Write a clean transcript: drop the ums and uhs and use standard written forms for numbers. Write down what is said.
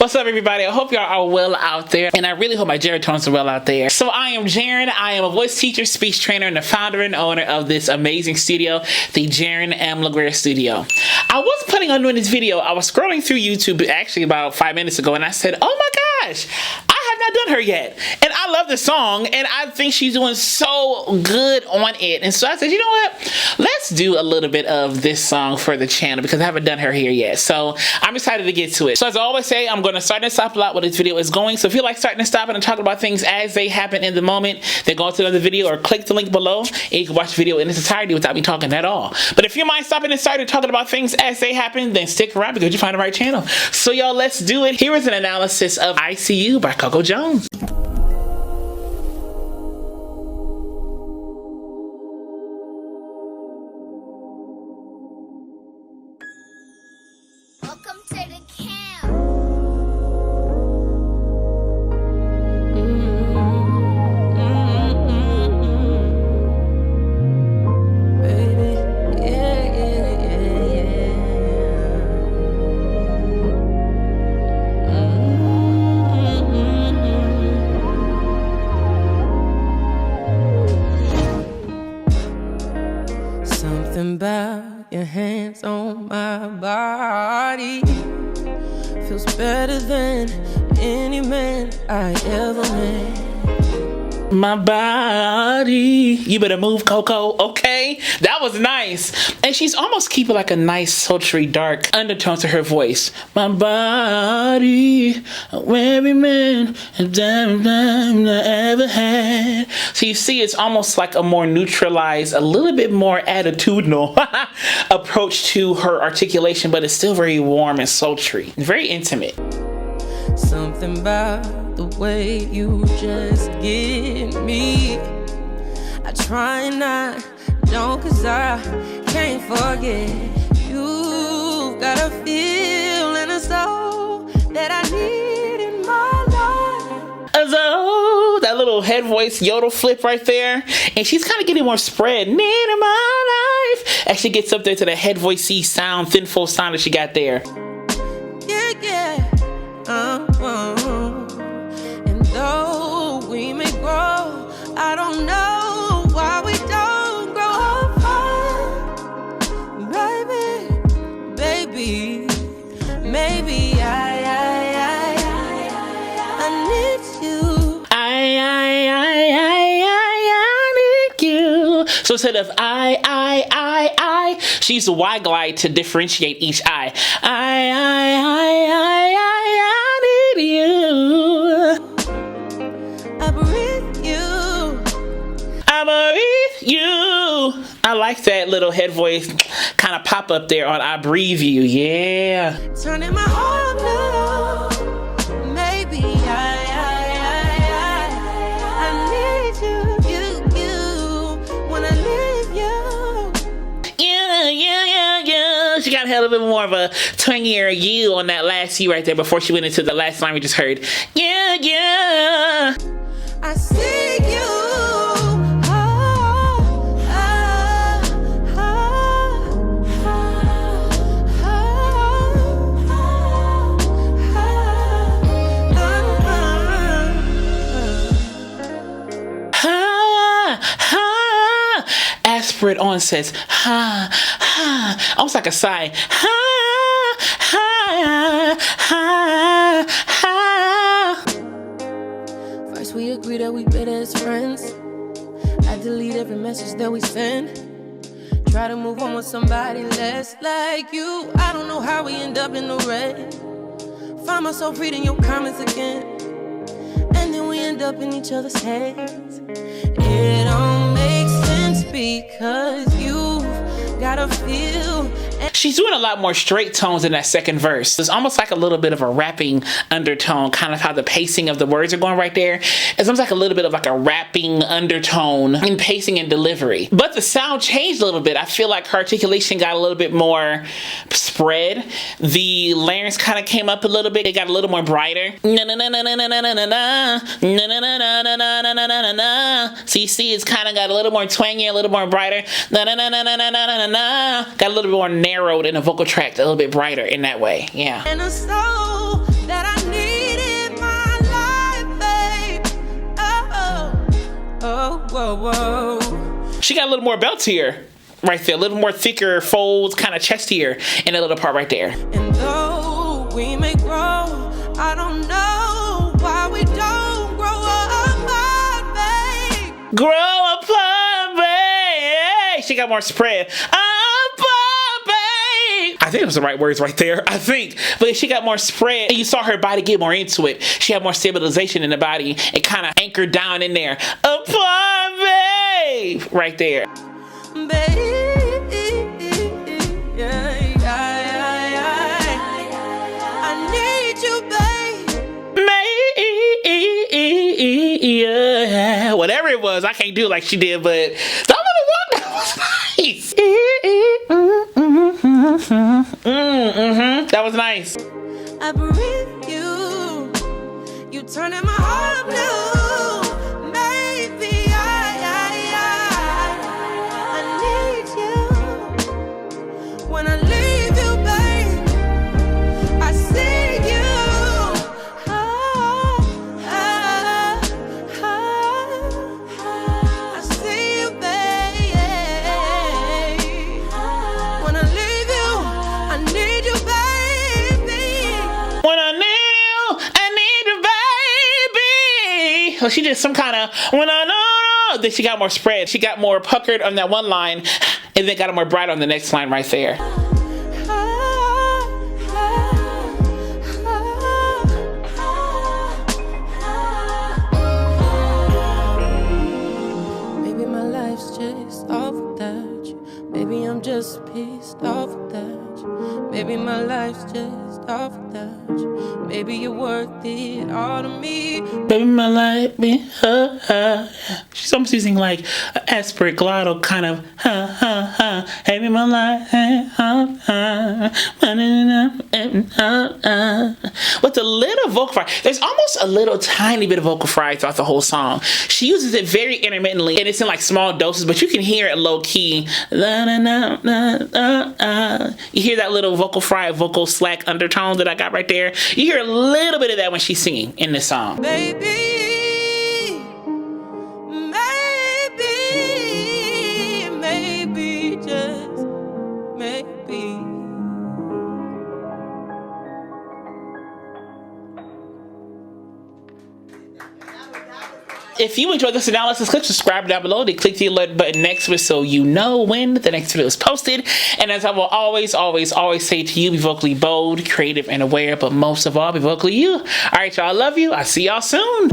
What's up, everybody? I hope y'all are well out there, and I really hope my Jeritones are well out there. So I am Jaren. I am a voice teacher, speech trainer, and the founder and owner of this amazing studio, the Jaren M. LaGuerre Studio. I wasn't planning on doing this video. I was scrolling through YouTube actually about 5 minutes ago, and I said, oh my gosh, I have not done her yet. And I love the song, and I think she's doing so good on it. And so I said, you know what? Let's do a little bit of this song for the channel because I haven't done her here yet. So I'm excited to get to it. So as I always say, I'm going to start and stop a lot where this video is going. So if you like starting and stopping and talking about things as they happen in the moment, then go to another video or click the link below and you can watch the video in its entirety without me talking at all. But if you mind stopping and starting talking about things as they happen, then stick around because you find the right channel. So y'all, let's do it. Here is an analysis of ICU by COCO Jones. Welcome to the camp. Baby, yeah. Something about your hands on my body feels better than any man I ever met. My body. You better move, Coco. Okay, that was nice. And she's almost keeping like a nice sultry dark undertone to her voice. My body, every man I ever had. So you see, it's almost like a more neutralized, a little bit more attitudinal approach to her articulation, but it's still very warm and sultry, very intimate. Something about the way you just get me. I try not, don't, cause I can't forget. You've got a feel and a soul that I need in my life. So, that little head voice yodel flip right there. And she's kind of getting more spread. Need in my life. Actually gets up there to the head voicey sound, thin full sound that she got there. Yeah. And though we may grow, I don't know why we don't grow apart. Baby, maybe I need you. I need you. So instead of I, she used the Y glide to differentiate each I. I need you. I breathe you. I breathe you. I like that little head voice kind of pop up there on I breathe you. Yeah. Turning my heart blue. Maybe I need you. When I need you. Yeah. She got a little bit more of a twangier you on that last you right there before she went into the last line we just heard. Yeah. I see you. Aspirate on says almost like a sigh. First we agree that we better as friends. I delete every message that we send. Try to move on with somebody less like you. I don't know how we end up in the red. Find myself reading your comments again, and then we end up in each other's heads. It don't make sense because you've got a feel. She's doing a lot more straight tones in that second verse. It's almost like a little bit of a rapping undertone, kind of how the pacing of the words are going right there. It's almost like a little bit of like a rapping undertone in pacing and delivery. But the sound changed a little bit. I feel like her articulation got a little bit more spread. The larynx kind of came up a little bit. It got a little more brighter. So you see it's kind of got a little more twangy, a little more brighter. Got a little bit more narrowed in the vocal track, a little bit brighter in that way. Yeah. And a soul that I need. whoa, whoa. She got a little more belt here, right there. A little more thicker folds, kind of chest here, in a little part right there. And though we may grow, I don't know why we don't grow apart, babe. Grow apart, babe. She got more spread. I think those are the right words right there. I think. But she got more spread. And you saw her body get more into it. She had more stabilization in the body. It kind of anchored down in there. Apart, babe. Right there. Babe, I need you, babe. Yeah. Whatever it was, I can't do it like she did, but that was nice. That was nice. I breathe you. You turning my heart blue. Maybe I need you. When I leave you, babe, I see you. I see you, babe. When I leave you, I need you, baby. When I need you, baby. So she did some kind of when I know. Then she got more spread. She got more puckered on that one line, and then got more bright on the next line right there. Maybe my life's just off without you. Maybe I'm just pissed off without you. Maybe my life's just off without you. Maybe you're worth it all to me. Baby, my life be She's almost using like an aspirate glottal kind of Baby, my life with a little vocal fry. There's almost a little tiny bit of vocal fry throughout the whole song. She uses it very intermittently, and it's in like small doses, but you can hear it low key. You hear that little vocal fry, vocal slack undertone that I got right there. You hear a little bit of that when she's singing in this song. Maybe, just maybe. If you enjoyed this analysis, click subscribe down below. Then click the alert button next to it so you know when the next video is posted. And as I will always say to you, be vocally bold, creative, and aware, but most of all, be vocally you. All right, y'all, I love you. I'll see y'all soon.